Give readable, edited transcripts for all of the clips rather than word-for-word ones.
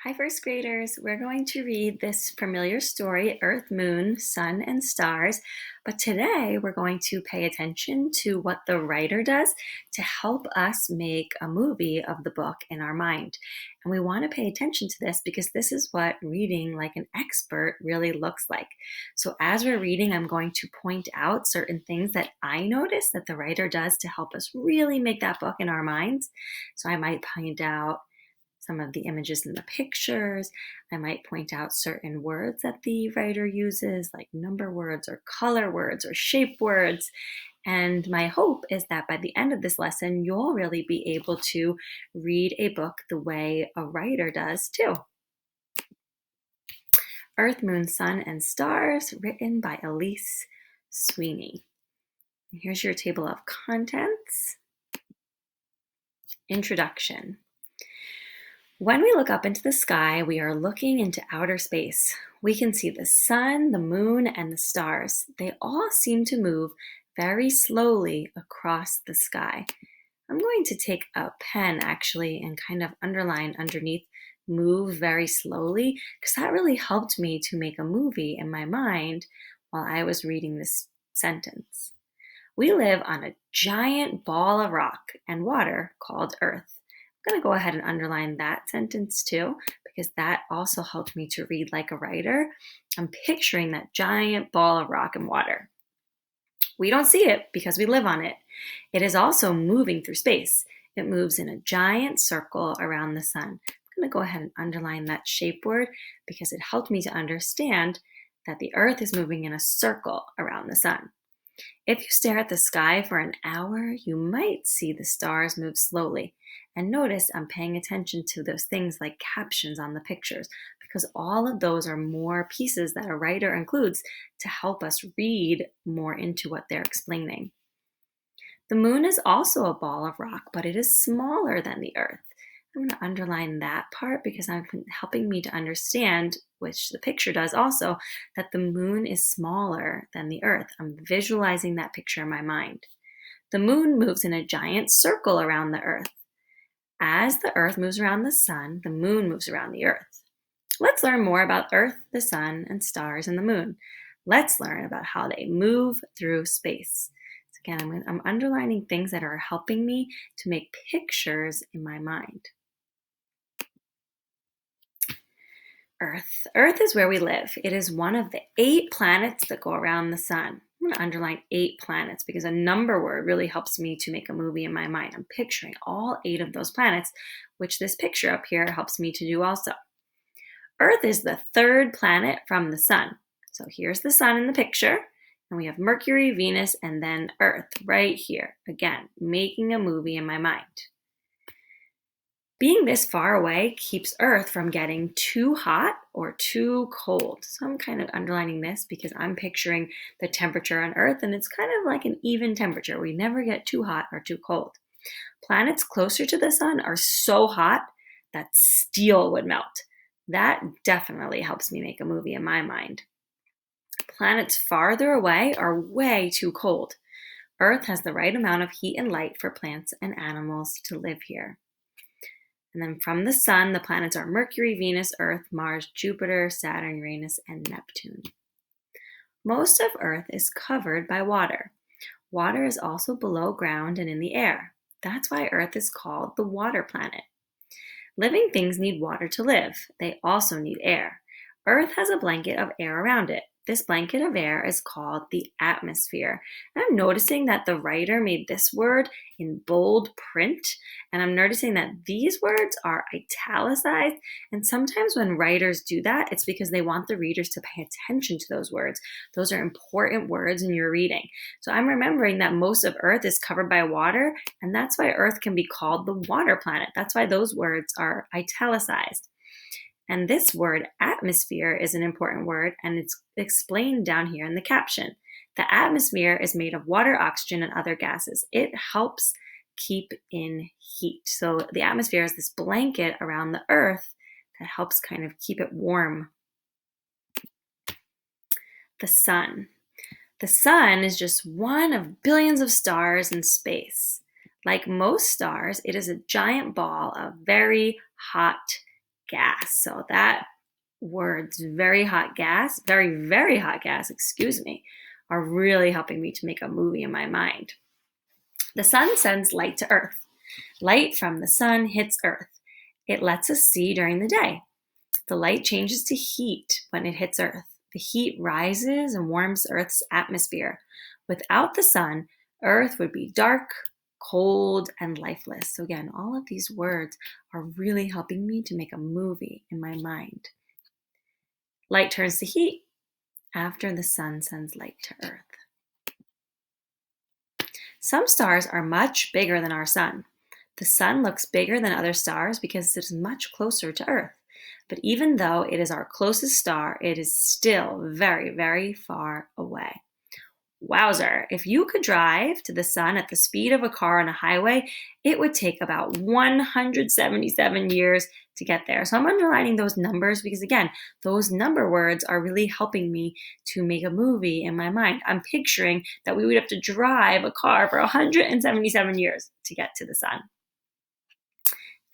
Hi, first graders. We're going to read this familiar story, Earth, Moon, Sun, and Stars. But today we're going to pay attention to what the writer does to help us make a movie of the book in our mind. And we want to pay attention to this because this is what reading like an expert really looks like. So as we're reading, I'm going to point out certain things that I notice that the writer does to help us really make that book in our minds. So I might point out some of the images in the pictures. I might point out certain words that the writer uses, like number words or color words or shape words. And my hope is that by the end of this lesson, you'll really be able to read a book the way a writer does too. Earth, Moon, Sun, and Stars, written by Elise Sweeney. Here's your table of contents. Introduction. When we look up into the sky, we are looking into outer space. We can see the sun, the moon, and the stars. They all seem to move very slowly across the sky. I'm going to take a pen actually and kind of underline underneath move very slowly because that really helped me to make a movie in my mind while I was reading this sentence. We live on a giant ball of rock and water called Earth. I'm going to go ahead and underline that sentence too, because that also helped me to read like a writer. I'm picturing that giant ball of rock and water. We don't see it because we live on it. It is also moving through space. It moves in a giant circle around the sun. I'm going to go ahead and underline that shape word because it helped me to understand that the Earth is moving in a circle around the sun. If you stare at the sky for an hour, you might see the stars move slowly. And notice I'm paying attention to those things like captions on the pictures, because all of those are more pieces that a writer includes to help us read more into what they're explaining. The moon is also a ball of rock, but it is smaller than the Earth. I'm going to underline that part because I'm helping me to understand, which the picture does also, that the moon is smaller than the Earth. I'm visualizing that picture in my mind. The moon moves in a giant circle around the Earth. As the Earth moves around the sun, the moon moves around the Earth. Let's learn more about Earth, the sun, and stars and the moon. Let's learn about how they move through space. So again, I'm underlining things that are helping me to make pictures in my mind. Earth. Earth is where we live. It is one of the 8 planets that go around the sun. I'm going to underline 8 planets because a number word really helps me to make a movie in my mind. I'm picturing all 8 of those planets, which this picture up here helps me to do also. Earth is the 3rd planet from the sun. So here's the sun in the picture, and we have Mercury, Venus, and then Earth right here. Again, making a movie in my mind. Being this far away keeps Earth from getting too hot or too cold. So I'm kind of underlining this because I'm picturing the temperature on Earth, and it's kind of like an even temperature. We never get too hot or too cold. Planets closer to the sun are so hot that steel would melt. That definitely helps me make a movie in my mind. Planets farther away are way too cold. Earth has the right amount of heat and light for plants and animals to live here. And then from the sun, the planets are Mercury, Venus, Earth, Mars, Jupiter, Saturn, Uranus, and Neptune. Most of Earth is covered by water. Water is also below ground and in the air. That's why Earth is called the water planet. Living things need water to live. They also need air. Earth has a blanket of air around it. This blanket of air is called the atmosphere. And I'm noticing that the writer made this word in bold print, and I'm noticing that these words are italicized. And sometimes when writers do that, it's because they want the readers to pay attention to those words. Those are important words in your reading. So I'm remembering that most of Earth is covered by water, and that's why Earth can be called the water planet. That's why those words are italicized. And this word, atmosphere, is an important word, and it's explained down here in the caption. The atmosphere is made of water, oxygen, and other gases. It helps keep in heat. So the atmosphere is this blanket around the Earth that helps kind of keep it warm. The sun. The sun is just one of billions of stars in space. Like most stars, it is a giant ball of very hot gas. So that words, very hot gas, very, very hot gas, excuse me, are really helping me to make a movie in my mind. The sun sends light to Earth. Light from the sun hits Earth. It lets us see during the day. The light changes to heat when it hits Earth. The heat rises and warms Earth's atmosphere. Without the sun, Earth would be dark, cold, and lifeless. So again, all of these words are really helping me to make a movie in my mind. Light turns to heat after the sun sends light to Earth. Some stars are much bigger than our sun. The sun looks bigger than other stars because it is much closer to Earth. But even though it is our closest star, it is still very, very far away. Wowzer, if you could drive to the sun at the speed of a car on a highway, it would take about 177 years to get there. So I'm underlining those numbers because, again, those number words are really helping me to make a movie in my mind. I'm picturing that we would have to drive a car for 177 years to get to the sun.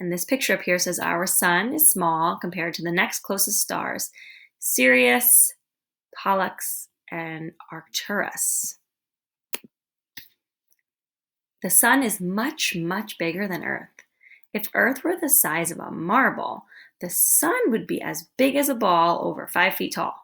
And this picture up here says our sun is small compared to the next closest stars, Sirius, Pollux, and Arcturus. The sun is much, much bigger than Earth. If Earth were the size of a marble, the sun would be as big as a ball over 5 feet tall.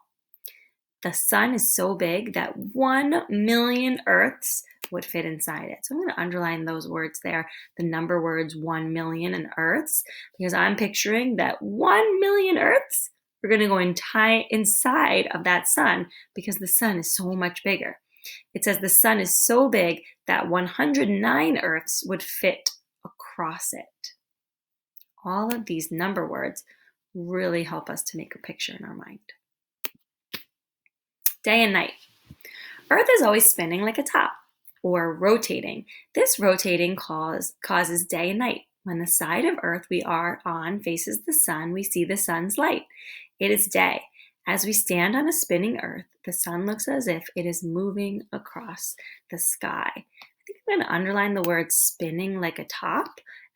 The sun is so big that 1 million Earths would fit inside it. So I'm going to underline those words there, the number words 1 million and Earths, because I'm picturing that 1 million Earths are going to go inside of that sun because the sun is so much bigger. It says the sun is so big that 109 Earths would fit across it. All of these number words really help us to make a picture in our mind. Day and night. Earth is always spinning like a top or rotating. This rotating causes day and night. When the side of Earth we are on faces the sun, we see the sun's light. It is day. As we stand on a spinning Earth, the sun looks as if it is moving across the sky. I think I'm going to underline the word spinning like a top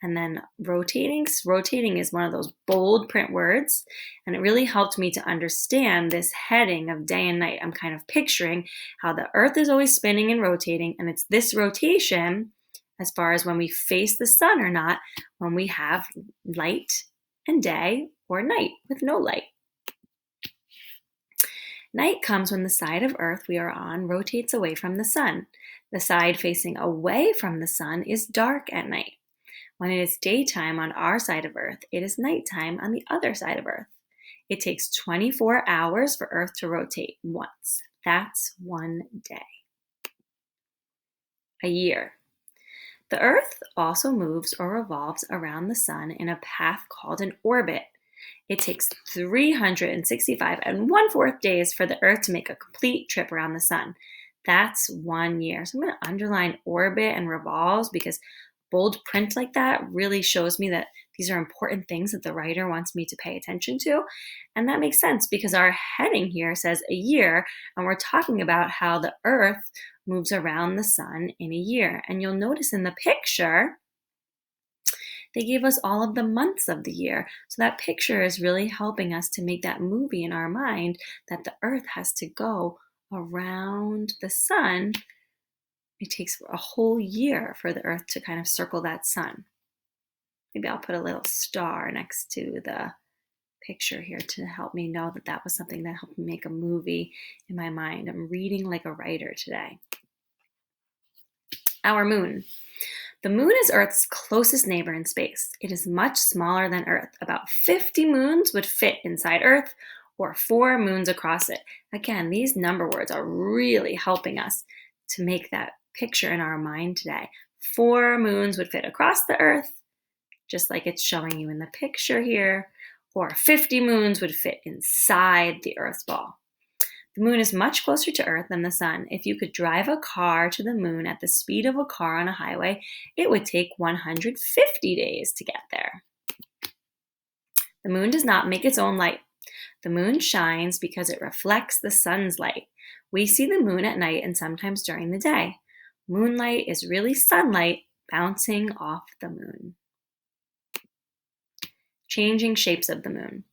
and then rotating. Rotating is one of those bold print words, and it really helped me to understand this heading of day and night. I'm kind of picturing how the Earth is always spinning and rotating, and it's this rotation as far as when we face the sun or not, when we have light and day or night with no light. Night comes when the side of Earth we are on rotates away from the sun. The side facing away from the sun is dark at night. When it is daytime on our side of Earth, it is nighttime on the other side of Earth. It takes 24 hours for Earth to rotate once. That's 1 day. A year. The Earth also moves or revolves around the sun in a path called an orbit. It takes 365 and 1/4 days for the Earth to make a complete trip around the sun. That's 1 year. So I'm going to underline orbit and revolves because bold print like that really shows me that these are important things that the writer wants me to pay attention to. And that makes sense because our heading here says a year, and we're talking about how the Earth moves around the sun in a year. And you'll notice in the picture, they gave us all of the months of the year. So that picture is really helping us to make that movie in our mind that the Earth has to go around the sun. It takes a whole year for the Earth to kind of circle that sun. Maybe I'll put a little star next to the picture here to help me know that that was something that helped me make a movie in my mind. I'm reading like a writer today. Our moon. The moon is Earth's closest neighbor in space. It is much smaller than Earth. About 50 moons would fit inside Earth or 4 moons across it. Again, these number words are really helping us to make that picture in our mind today. 4 moons would fit across the Earth, just like it's showing you in the picture here, or 50 moons would fit inside the Earth's ball. The moon is much closer to Earth than the sun. If you could drive a car to the moon at the speed of a car on a highway, it would take 150 days to get there. The moon does not make its own light. The moon shines because it reflects the sun's light. We see the moon at night and sometimes during the day. Moonlight is really sunlight bouncing off the moon. changing shapes of the moon.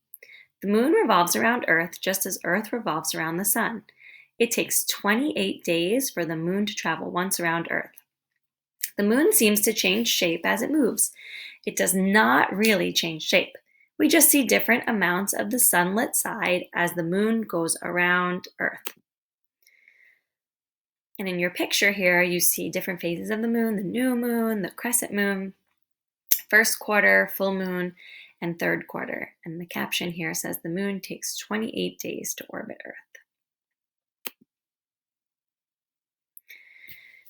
The moon revolves around Earth just as Earth revolves around the sun. It takes 28 days for the moon to travel once around Earth. The moon seems to change shape as it moves. It does not really change shape. We just see different amounts of the sunlit side as the moon goes around Earth. And in your picture here, you see different phases of the moon, the new moon, the crescent moon, first quarter, full moon, and third quarter. And the caption here says the moon takes 28 days to orbit Earth.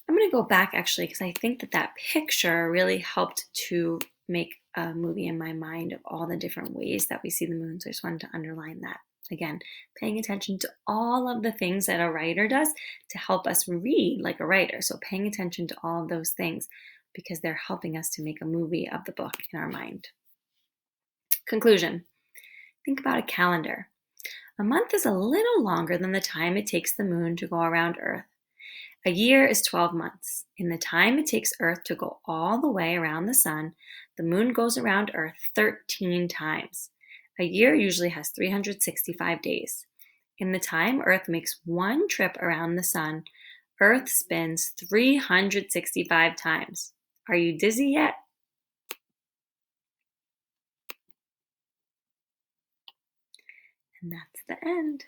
I'm going to go back actually because I think that picture really helped to make a movie in my mind of all the different ways that we see the moon. So I just wanted to underline that. Again, paying attention to all of the things that a writer does to help us read like a writer. So paying attention to all of those things because they're helping us to make a movie of the book in our mind. Conclusion. Think about a calendar. A month is a little longer than the time it takes the moon to go around Earth. A year is 12 months. In the time it takes Earth to go all the way around the sun, the moon goes around Earth 13 times. A year usually has 365 days. In the time Earth makes one trip around the sun, Earth spins 365 times. Are you dizzy yet? And that's the end.